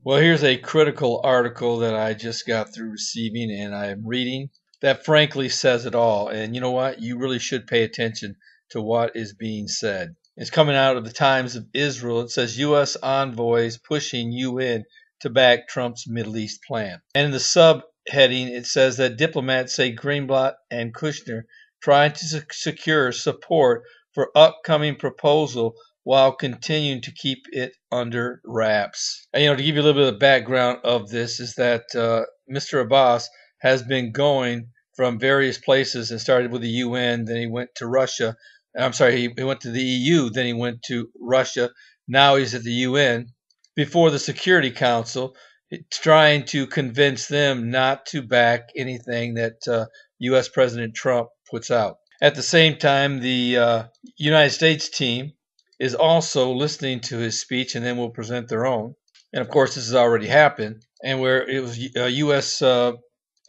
Well, here's a critical article that I just got through receiving and I'm reading that frankly says it all. And you know what? You really should pay attention to what is being said. It's coming out of the Times of Israel. It says U.S. envoys pushing UN to back Trump's Middle East plan. And in the subheading, it says that diplomats say Greenblatt and Kushner trying to secure support for upcoming proposal while continuing to keep it under wraps. And to give you a little bit of background of this is that Mr. Abbas has been going from various places and started with the UN, then he went to Russia. I'm sorry, he went to the EU, then he went to Russia. Now he's at the UN before the Security Council, trying to convince them not to back anything that U.S. President Trump puts out. At the same time, the United States team is also listening to his speech and then will present their own. And of course, this has already happened. And where it was U.S.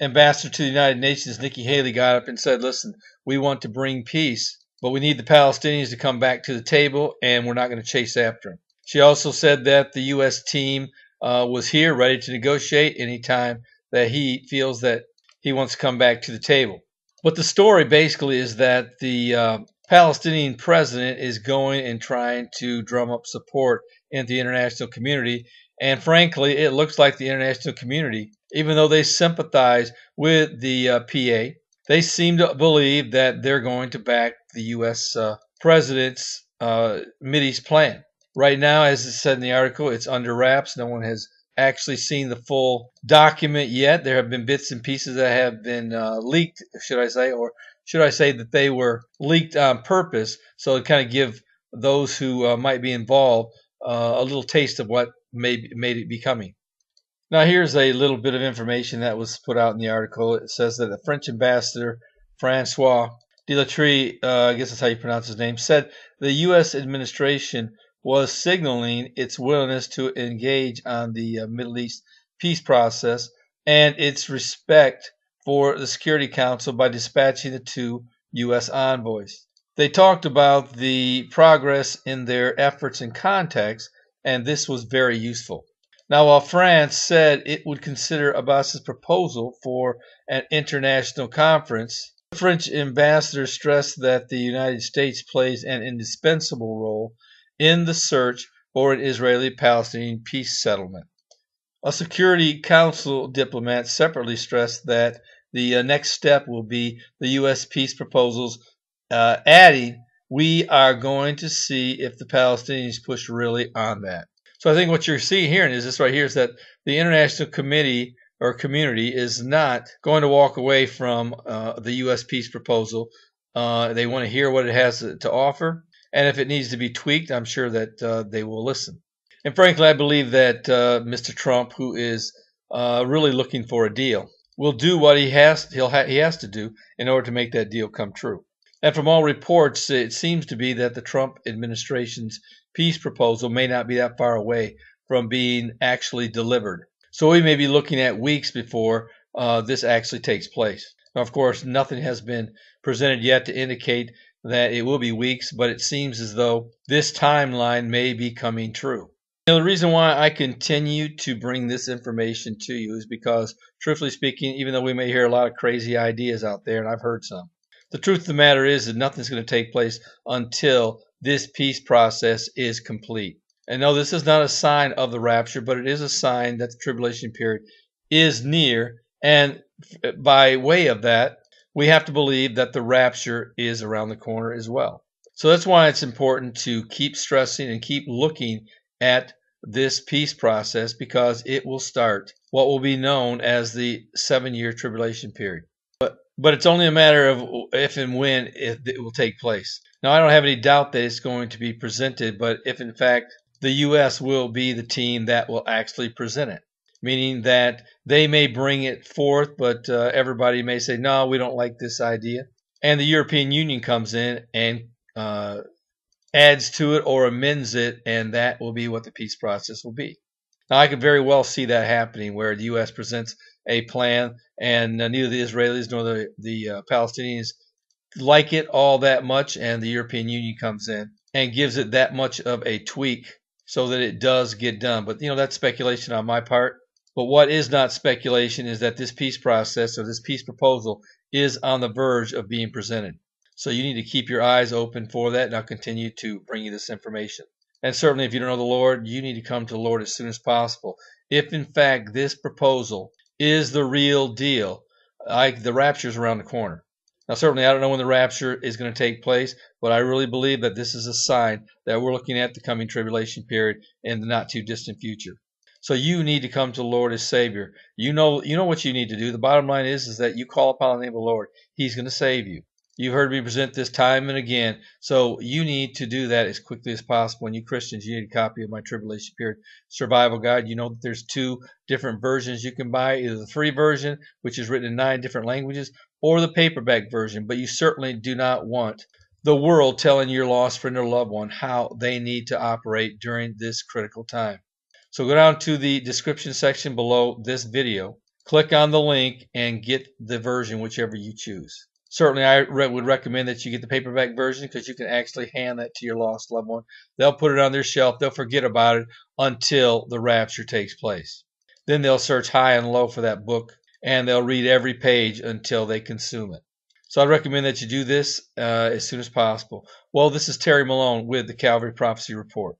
Ambassador to the United Nations, Nikki Haley, got up and said, listen, we want to bring peace, but we need the Palestinians to come back to the table, and we're not going to chase after them. She also said that the U.S. team was here ready to negotiate anytime that he feels that he wants to come back to the table. But the story basically is that the Palestinian president is going and trying to drum up support in the international community. And frankly, it looks like the international community, even though they sympathize with the PA, they seem to believe that they're going to back the U.S. President's Mideast plan. Right now, as it said in the article, it's under wraps. No one has actually seen the full document yet. There have been bits and pieces that have been leaked, should I say, or should I say that they were leaked on purpose, so to kind of give those who might be involved a little taste of what may it be coming. Now, here's a little bit of information that was put out in the article. It says that the French ambassador, Francois Delattre, I guess that's how you pronounce his name, said the U.S. administration was signaling its willingness to engage on the Middle East peace process and its respect for the Security Council by dispatching the two U.S. envoys. They talked about the progress in their efforts and contacts, and this was very useful. Now, while France said it would consider Abbas's proposal for an international conference, the French ambassador stressed that the United States plays an indispensable role in the search for an Israeli-Palestinian peace settlement. A Security Council diplomat separately stressed that the next step will be the U.S. peace proposals, adding, we are going to see if the Palestinians push really on that. So I think what you're seeing here is this right here is that the international committee or community is not going to walk away from the U.S. peace proposal. They want to hear what it has to offer. And if it needs to be tweaked, I'm sure that they will listen. And frankly, I believe that Mr. Trump, who is really looking for a deal, will do what he has to do in order to make that deal come true. And from all reports, it seems to be that the Trump administration's peace proposal may not be that far away from being actually delivered. So we may be looking at weeks before this actually takes place. Now, of course, nothing has been presented yet to indicate that it will be weeks, but it seems as though this timeline may be coming true. The reason why I continue to bring this information to you is because, truthfully speaking, even though we may hear a lot of crazy ideas out there, and I've heard some, the truth of the matter is that nothing's going to take place until this peace process is complete. And no, this is not a sign of the rapture, but it is a sign that the tribulation period is near, and by way of that, we have to believe that the rapture is around the corner as well. So that's why it's important to keep stressing and keep looking at this peace process, because it will start what will be known as the 7-year tribulation period. But it's only a matter of if and when it will take place. Now, I don't have any doubt that it's going to be presented, but if in fact the U.S. will be the team that will actually present it, meaning that they may bring it forth, but everybody may say, no, we don't like this idea. And the European Union comes in and adds to it or amends it, and that will be what the peace process will be. Now, I could very well see that happening, where the U.S. presents a plan, and neither the Israelis nor the Palestinians like it all that much, and the European Union comes in and gives it that much of a tweak so that it does get done. But that's speculation on my part. But what is not speculation is that this peace process or this peace proposal is on the verge of being presented. So you need to keep your eyes open for that, and I'll continue to bring you this information. And certainly, if you don't know the Lord, you need to come to the Lord as soon as possible. If in fact this proposal is the real deal, the rapture is around the corner. Now, certainly, I don't know when the rapture is going to take place, but I really believe that this is a sign that we're looking at the coming tribulation period in the not too distant future. So you need to come to the Lord as Savior. You know what you need to do. The bottom line is that you call upon the name of the Lord. He's going to save you. You've heard me present this time and again, so you need to do that as quickly as possible. And you Christians, you need a copy of my Tribulation Period Survival Guide. You know that there's 2 different versions you can buy, either the free version, which is written in 9 different languages, or the paperback version. But you certainly do not want the world telling your lost friend or loved one how they need to operate during this critical time. So go down to the description section below this video, click on the link, and get the version whichever you choose. Certainly, I would recommend that you get the paperback version because you can actually hand that to your lost loved one. They'll put it on their shelf. They'll forget about it until the rapture takes place. Then they'll search high and low for that book, and they'll read every page until they consume it. So I'd recommend that you do this as soon as possible. Well, this is Terry Malone with the Calvary Prophecy Report.